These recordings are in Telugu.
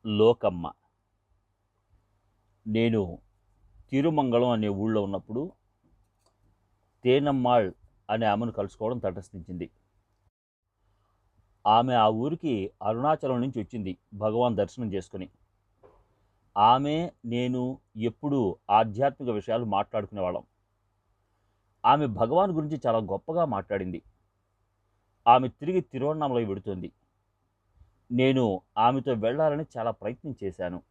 లోకమ్మ. నేను తిరుమంగళం అనే ఊళ్ళో ఉన్నప్పుడు తేనమ్మాళ్ అనే ఆమెను కలుసుకోవడం తటస్థించింది. ఆమె ఆ ఊరికి అరుణాచలం నుంచి వచ్చింది భగవాన్ దర్శనం చేసుకుని. ఆమె, నేను ఎప్పుడూ ఆధ్యాత్మిక విషయాలు మాట్లాడుకునేవాళ్ళం. ఆమె భగవాన్ గురించి చాలా గొప్పగా మాట్లాడింది. ఆమె తిరిగి తిరువన్నామలై వెడుతోంది. నేను ఆమెతో వెళ్ళాలని చాలా ప్రయత్నం చేశాను.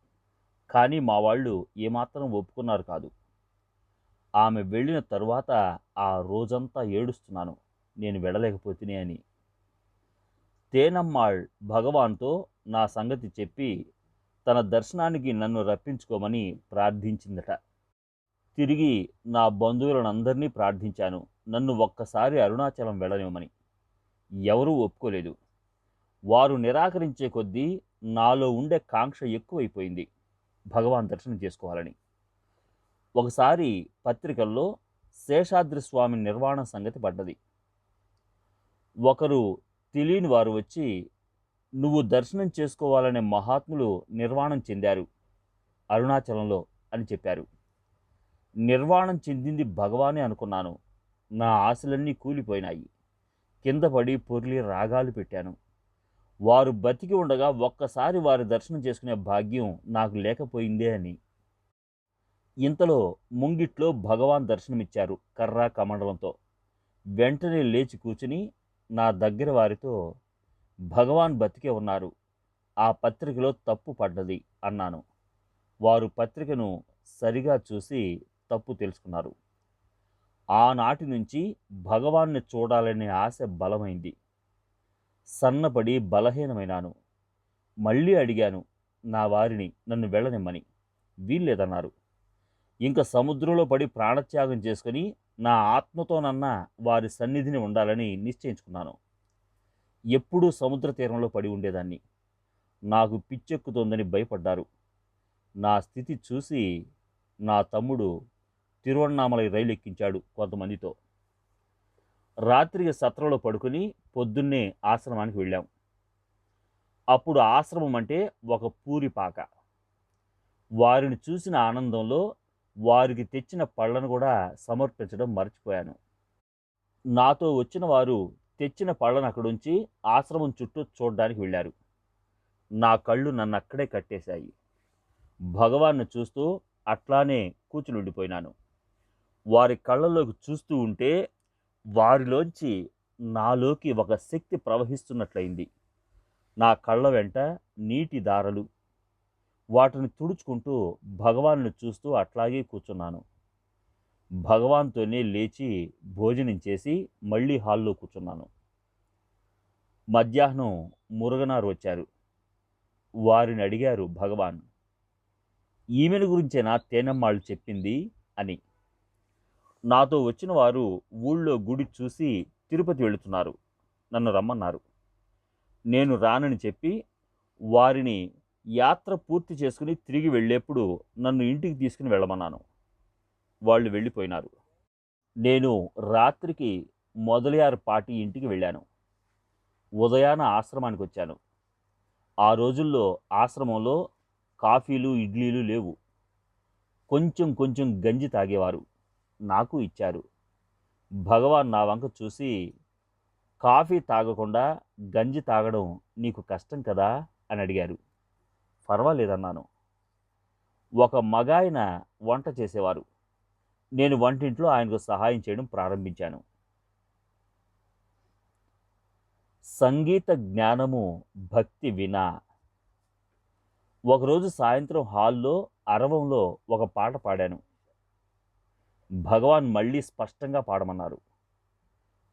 కానీ మా వాళ్ళు ఏమాత్రం ఒప్పుకున్నారు కాదు. ఆమె వెళ్ళిన తరువాత ఆ రోజంతా ఏడుస్తున్నాను, నేను వెళ్ళలేకపోతేనే అని. తేనమ్మాళ్ భగవాన్తో నా సంగతి చెప్పి తన దర్శనానికి నన్ను రప్పించుకోమని ప్రార్థించిందట. తిరిగి నా బంధువులనందరినీ ప్రార్థించాను, నన్ను ఒక్కసారి అరుణాచలం వెళ్ళనివ్వమని. ఎవరూ ఒప్పుకోలేదు. వారు నిరాకరించే కొద్దీ నాలో ఉండే కాంక్ష ఎక్కువైపోయింది భగవాన్ దర్శనం చేసుకోవాలని. ఒకసారి పత్రికల్లో శేషాద్రి స్వామి నిర్వాణం సంగతి పడ్డది. ఒకరు తెలియని వారు వచ్చి, నువ్వు దర్శనం చేసుకోవాలనే మహాత్ములు నిర్వాణం చెందారు అరుణాచలంలో అని చెప్పారు. నిర్వాణం చెందింది భగవానే అనుకున్నాను. నా ఆశలన్నీ కూలిపోయినాయి. కింద పడి పొర్లి రాగాలు పెట్టాను. వారు బతికి ఉండగా ఒక్కసారి వారి దర్శనం చేసుకునే భాగ్యం నాకు లేకపోయిందే అని. ఇంతలో ముంగిట్లో భగవాన్ దర్శనమిచ్చారు కర్రా కమండలంతో. వెంటనే లేచి కూర్చుని నా దగ్గర వారితో, భగవాన్ బతికే ఉన్నారు, ఆ పత్రికలో తప్పు పడ్డది అన్నాను. వారు పత్రికను సరిగా చూసి తప్పు తెలుసుకున్నారు. ఆనాటి నుంచి భగవాన్ని చూడాలనే ఆశ బలమైంది. సన్నపడి బలహీనమైనాను. మళ్ళీ అడిగాను నా వారిని నన్ను వెళ్ళనిమ్మని. వీల్లేదన్నారు. ఇంక సముద్రంలో పడి ప్రాణత్యాగం చేసుకుని నా ఆత్మతోనన్నా వారి సన్నిధిని ఉండాలని నిశ్చయించుకున్నాను. ఎప్పుడూ సముద్ర తీరంలో పడి ఉండేదాన్ని. నాకు పిచ్చెక్కుతోందని భయపడ్డారు. నా స్థితి చూసి నా తమ్ముడు తిరువన్నామలై రైలు ఎక్కించాడు కొంతమందితో. రాత్రికి సత్రంలో పడుకుని పొద్దున్నే ఆశ్రమానికి వెళ్ళాం. అప్పుడు ఆశ్రమం అంటే ఒక పూరిపాక. వారిని చూసిన ఆనందంలో వారికి తెచ్చిన పళ్ళను కూడా సమర్పించడం మర్చిపోయాను. నాతో వచ్చిన వారు తెచ్చిన పళ్ళను అక్కడుంచి ఆశ్రమం చుట్టూ చూడ్డానికి వెళ్ళారు. నా కళ్ళు నన్ను అక్కడే కట్టేశాయి. భగవాన్ను చూస్తూ అట్లానే కూర్చునుండిపోయినాను. వారి కళ్ళలోకి చూస్తూ ఉంటే వారిలోంచి నాలోకి ఒక శక్తి ప్రవహిస్తున్నట్లయింది. నా కళ్ళ వెంట నీటి దారలు. వాటిని తుడుచుకుంటూ భగవాన్ను చూస్తూ అట్లాగే కూర్చున్నాను. భగవాన్తోనే లేచి భోజనం చేసి మళ్ళీ హాల్లో కూర్చున్నాను. మధ్యాహ్నం మురుగనారు వచ్చారు. వారిని అడిగారు భగవాన్, ఈమెను గురించేనా తేనమ్మాళ్ళు చెప్పింది అని. నాతో వచ్చిన వారు ఊళ్ళో గుడి చూసి తిరుపతి వెళుతున్నారు, నన్ను రమ్మన్నారు. నేను రానని చెప్పి వారిని యాత్ర పూర్తి చేసుకుని తిరిగి వెళ్ళేప్పుడు నన్ను ఇంటికి తీసుకుని వెళ్ళమన్నాను. వాళ్ళు వెళ్ళిపోయినారు. నేను రాత్రికి మొదలయారు పాటి ఇంటికి వెళ్ళాను. ఉదయాన ఆశ్రమానికి వచ్చాను. ఆ రోజుల్లో ఆశ్రమంలో కాఫీలు ఇడ్లీలు లేవు. కొంచెం కొంచెం గంజి తాగేవారు. నాకు ఇచ్చారు. భగవాన్ నా వంక చూసి, కాఫీ తాగకుండా గంజి తాగడం నీకు కష్టం కదా అని అడిగారు. పర్వాలేదన్నాను. ఒక మగాయన వంట చేసేవారు. నేను వంటింట్లో ఆయనకు సహాయం చేయడం ప్రారంభించాను. సంగీత జ్ఞానము భక్తి వినా. ఒకరోజు సాయంత్రం హాల్లో అరవంలో ఒక పాట పాడాను. భగవాన్ మళ్ళీ స్పష్టంగా పాడమన్నారు.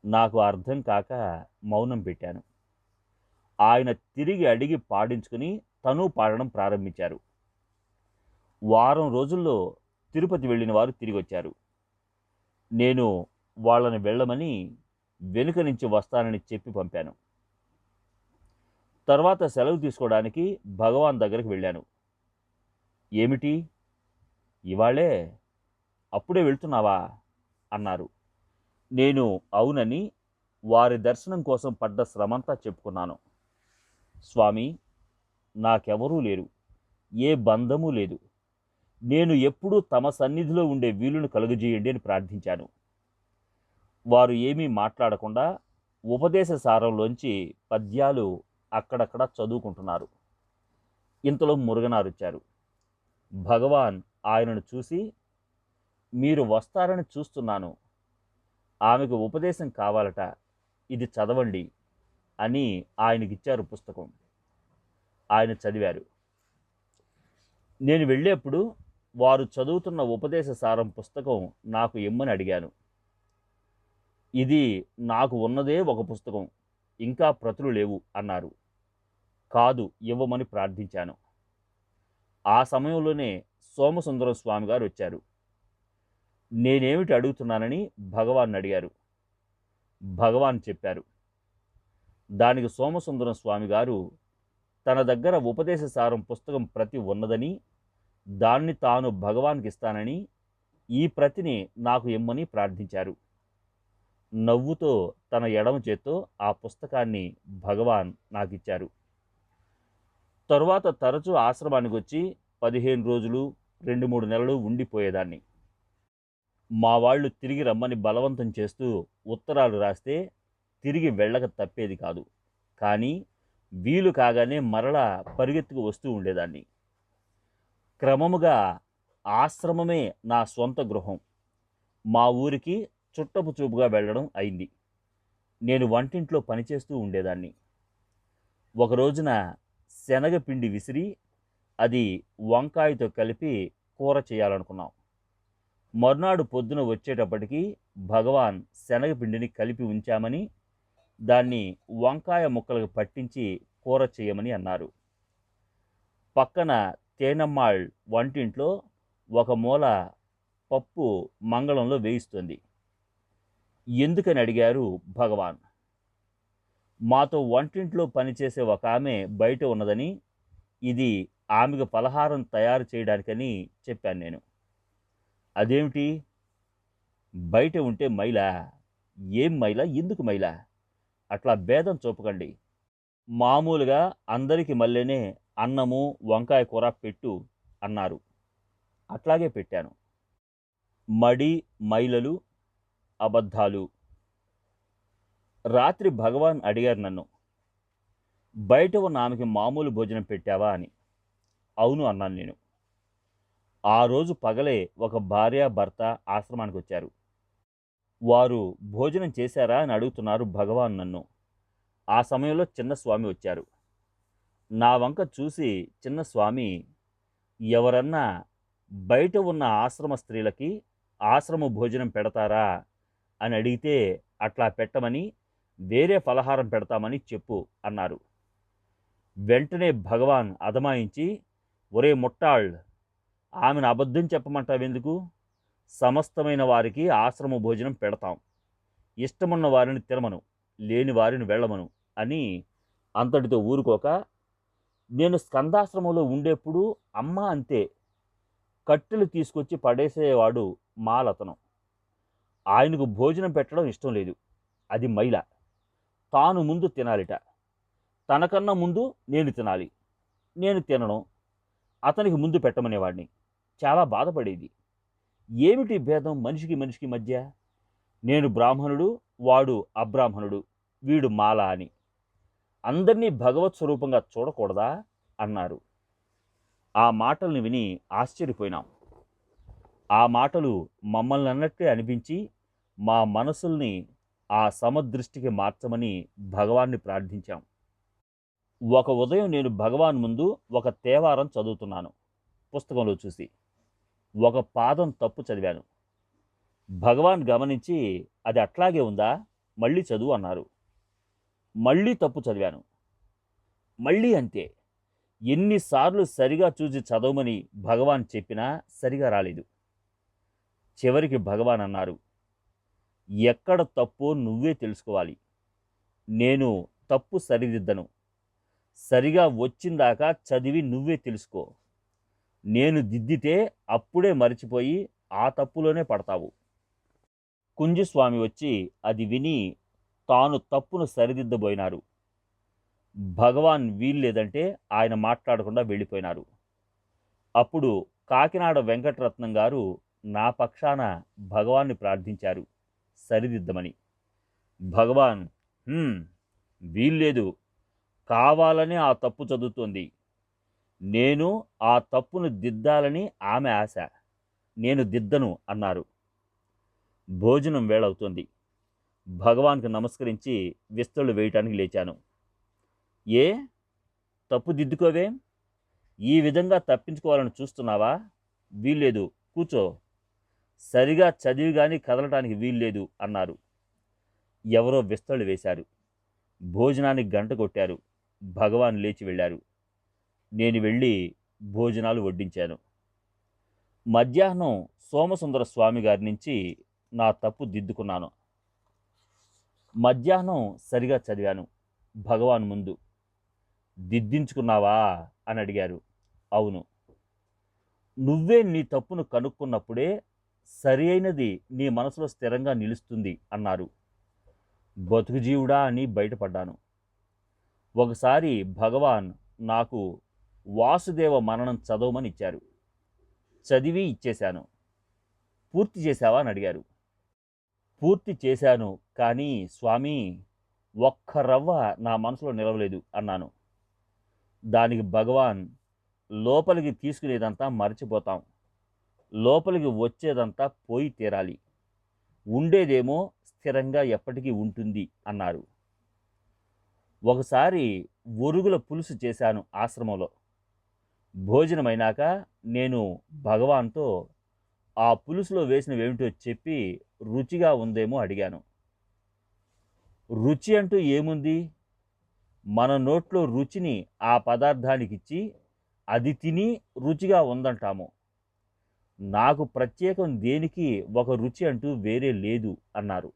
నాకు అర్థం కాక మౌనం పెట్టాను. ఆయన తిరిగి అడిగి పాడించుకుని తను పాడడం ప్రారంభించారు. వారం రోజుల్లో తిరుపతి వెళ్ళిన వారు తిరిగి వచ్చారు. నేను వాళ్ళని వెళ్ళమని వెనుక నుంచి వస్తానని చెప్పి పంపాను. తర్వాత సెలవు తీసుకోవడానికి భగవాన్ దగ్గరికి వెళ్ళాను. ఏమిటి ఇవాళే, అప్పుడే వెళ్తున్నావా అన్నారు. నేను అవునని వారి దర్శనం కోసం పడ్డ శ్రమంతా చెప్పుకున్నాను. స్వామి, నాకెవరూ లేరు. ఏ బంధము లేదు. నేను ఎప్పుడూ తమ సన్నిధిలో ఉండే వీలును కలుగజేయండి అని ప్రార్థించాను. వారు ఏమీ మాట్లాడకుండా ఉపదేశ సారంలోంచి పద్యాలు అక్కడక్కడ చదువుకుంటున్నారు. ఇంతలో మురుగనారొచ్చారు. భగవాన్ ఆయనను చూసి, మీరు వస్తారని చూస్తున్నాను, ఆమెకు ఉపదేశం కావాలట, ఇది చదవండి అని ఆయనకిచ్చారు పుస్తకం. ఆయన చదివారు. నేను వెళ్ళేప్పుడు వారు చదువుతున్న ఉపదేశ సారం పుస్తకం నాకు ఇమ్మని అడిగాను. ఇది నాకు ఉన్నదే ఒక పుస్తకం, ఇంకా ప్రతులు లేవు అన్నారు. కాదు, ఇవ్వమని ప్రార్థించాను. ఆ సమయంలోనే సోమసుందరం స్వామి గారు వచ్చారు. నేనేమిటి అడుగుతున్నానని భగవాన్ అడిగారు. భగవాన్ చెప్పారు. దానికి సోమసుందరం స్వామి గారు తన దగ్గర ఉపదేశ సారం పుస్తకం ప్రతి ఉన్నదని, దాన్ని తాను భగవాన్కి ఇస్తానని, ఈ ప్రతిని నాకు ఇమ్మని ప్రార్థించారు. నవ్వుతో తన ఎడమ చేత్తో ఆ పుస్తకాన్ని భగవాన్ నాకిచ్చారు. తరువాత తరచూ ఆశ్రమానికి వచ్చి 15 రోజులు 2-3 నెలలు ఉండిపోయేదాన్ని. మా వాళ్ళు తిరిగి రమ్మని బలవంతం చేస్తూ ఉత్తరాలు రాస్తే తిరిగి వెళ్ళక తప్పేది కాదు. కానీ వీలు కాగానే మరలా పరిగెత్తుకు వస్తూ ఉండేదాన్ని. క్రమముగా ఆశ్రమమే నా సొంత గృహం. మా ఊరికి చుట్టపు చూపుగా వెళ్ళడం అయింది. నేను వంటింట్లో పనిచేస్తూ ఉండేదాన్ని. ఒక రోజున శనగపిండి విసిరి అది వంకాయతో కలిపి కూర చేయాలనుకున్నాం. మర్నాడు పొద్దున వచ్చేటప్పటికి భగవాన్ శనగపిండిని కలిపి ఉంచామని, దాన్ని వంకాయ ముక్కలకు పట్టించి కూర చేయమని అన్నారు. పక్కన తేనమ్మాళ్ వంటింట్లో ఒక మూల పప్పు మంగళంలో వేయిస్తుంది. ఎందుకని అడిగారు భగవాన్. మాతో వంటింట్లో పనిచేసే ఒక ఆమె బయట ఉన్నదని, ఇది ఆమెకు పలహారం తయారు చేయడానికని చెప్పాను నేను. అదేమిటి, బయట ఉంటే మైలా? ఏం మైలా, ఎందుకు మైలా? అట్లా భేదం చూపకండి. మామూలుగా అందరికి మళ్ళీనే అన్నము వంకాయ కూర పెట్టు అన్నారు. అట్లాగే పెట్టాను. మడి మైలలు అబద్ధాలు. రాత్రి భగవాన్ అడిగారు నన్ను, బయట ఉన్న ఆమెకి మామూలు భోజనం పెట్టావా అని. అవును అన్నాను నేను. ఆ రోజు పగలే ఒక భార్య భర్త ఆశ్రమానికి వచ్చారు. వారు భోజనం చేశారా అని అడుగుతున్నారు భగవాన్ నన్ను. ఆ సమయంలో చిన్న స్వామి వచ్చారు. నా వంక చూసి చిన్న స్వామి, ఎవరన్నా బయట ఉన్న ఆశ్రమ స్త్రీలకి ఆశ్రమ భోజనం పెడతారా అని అడిగితే అట్లా పెట్టమని, వేరే ఫలహారం పెడతామని చెప్పు అన్నారు. వెంటనే భగవాన్ అదమాయించి, ఒరే ముట్టాళ్, ఆమెను అబద్ధం చెప్పమంటావెందుకు? సమస్తమైన వారికి ఆశ్రమ భోజనం పెడతాం. ఇష్టమున్న వారిని తినమను, లేని వారిని వెళ్ళమను అని అంతటితో ఊరుకోక, నేను స్కందాశ్రమంలో ఉండేప్పుడు అమ్మ అంతే, కట్టెలు తీసుకొచ్చి పడేసేవాడు మాలతను. ఆయనకు భోజనం పెట్టడం ఇష్టం లేదు, అది మైల. తాను ముందు తినాలిట, తనకన్నా ముందు నేను తినాలి. నేను తినను, అతనికి ముందు పెట్టమనేవాడిని. చాలా బాధపడేది. ఏమిటి భేదం మనిషికి మనిషికి మధ్య? నేను బ్రాహ్మణుడు, వాడు అబ్రాహ్మణుడు, వీడు మాల అని. అందరినీ భగవత్ స్వరూపంగా చూడకూడదా అన్నారు. ఆ మాటల్ని విని ఆశ్చర్యపోయినాం. ఆ మాటలు మమ్మల్ని అన్నట్టే అనిపించి మా మనసుల్ని ఆ సమదృష్టికి మార్చమని భగవాన్ని ప్రార్థించాం. ఒక ఉదయం నేను భగవాన్ ముందు ఒక తేవారం చదువుతున్నాను. పుస్తకంలో చూసి ఒక పాదం తప్పు చదివాను. భగవాన్ గమనించి, అది అట్లాగే ఉందా, మళ్ళీ చదువు అన్నారు. మళ్ళీ తప్పు చదివాను. మళ్ళీ అంతే. ఎన్నిసార్లు సరిగా చూసి చదవమని భగవాన్ చెప్పినా సరిగా రాలేదు. చివరికి భగవాన్ అన్నారు, ఎక్కడ తప్పో నువ్వే తెలుసుకోవాలి. నేను తప్పు సరిదిద్దను. సరిగా వచ్చిందాకా చదివి నువ్వే తెలుసుకో. నేను దిద్దితే అప్పుడే మరిచిపోయి ఆ తప్పులోనే పడతావు. కుంజస్వామి వచ్చి అది విని తాను తప్పును సరిదిద్దబోయినారు. భగవాన్ వీల్లేదంటే ఆయన మాట్లాడకుండా వెళ్ళిపోయినారు. అప్పుడు కాకినాడ వెంకటరత్నం గారు నా పక్షాన భగవాన్ని ప్రార్థించారు సరిదిద్దమని. భగవాన్ వీల్లేదు, కావాలని ఆ తప్పు చదువుతోంది, నేను ఆ తప్పును దిద్దాలని ఆమె ఆశ, నేను దిద్దను అన్నారు. భోజనం వేళవుతోంది. భగవాన్కి నమస్కరించి విస్తళ్ళు వేయటానికి లేచాను. ఏ తప్పు దిద్దుకోవే, ఈ విధంగా తప్పించుకోవాలని చూస్తున్నావా? వీల్లేదు, కూర్చో, సరిగా చదివి కానీ కదలటానికి వీల్లేదు అన్నారు. ఎవరో విస్తళ్ళు వేశారు. భోజనానికి గంట కొట్టారు. భగవాన్ లేచి వెళ్ళారు. నేను వెళ్ళి భోజనాలు వడ్డించాను. మధ్యాహ్నం సోమసుందర స్వామి గారి నుంచి నా తప్పు దిద్దుకున్నాను. మధ్యాహ్నం సరిగా చదివాను. భగవాన్ ముందు దిద్దించుకున్నావా అని అడిగారు. అవును. నువ్వే నీ తప్పును కనుక్కున్నప్పుడే సరి అయినది నీ మనసులో స్థిరంగా నిలుస్తుంది అన్నారు. బతుకు జీవుడా అని బయటపడ్డాను. ఒకసారి భగవాన్ నాకు వాసుదేవ మననం చదవమని ఇచ్చారు. చదివి ఇచ్చేశాను. పూర్తి చేశావా అని అడిగారు. పూర్తి చేశాను, కానీ స్వామి ఒక్క రవ్వ నా మనసులో నిలవలేదు అన్నాను. దానికి భగవాన్, లోపలికి తీసుకునేదంతా మర్చిపోతాం, లోపలికి వచ్చేదంతా పోయి తీరాలి, ఉండేదేమో స్థిరంగా ఎప్పటికీ ఉంటుంది అన్నారు. ఒకసారి ఒరుగుల పులుసు చేశాను ఆశ్రమంలో. భోజనమైనాక నేను భగవాన్తో ఆ పులుసులో వేసినవేమిటో చెప్పి రుచిగా ఉందేమో అడిగాను. రుచి అంటూ ఏముంది, మన నోట్లో రుచిని ఆ పదార్థానికి ఇచ్చి అది తిని రుచిగా ఉందంటాము. నాకు ప్రత్యేకం దేనికి ఒక రుచి అంటూ వేరే లేదు అన్నారు.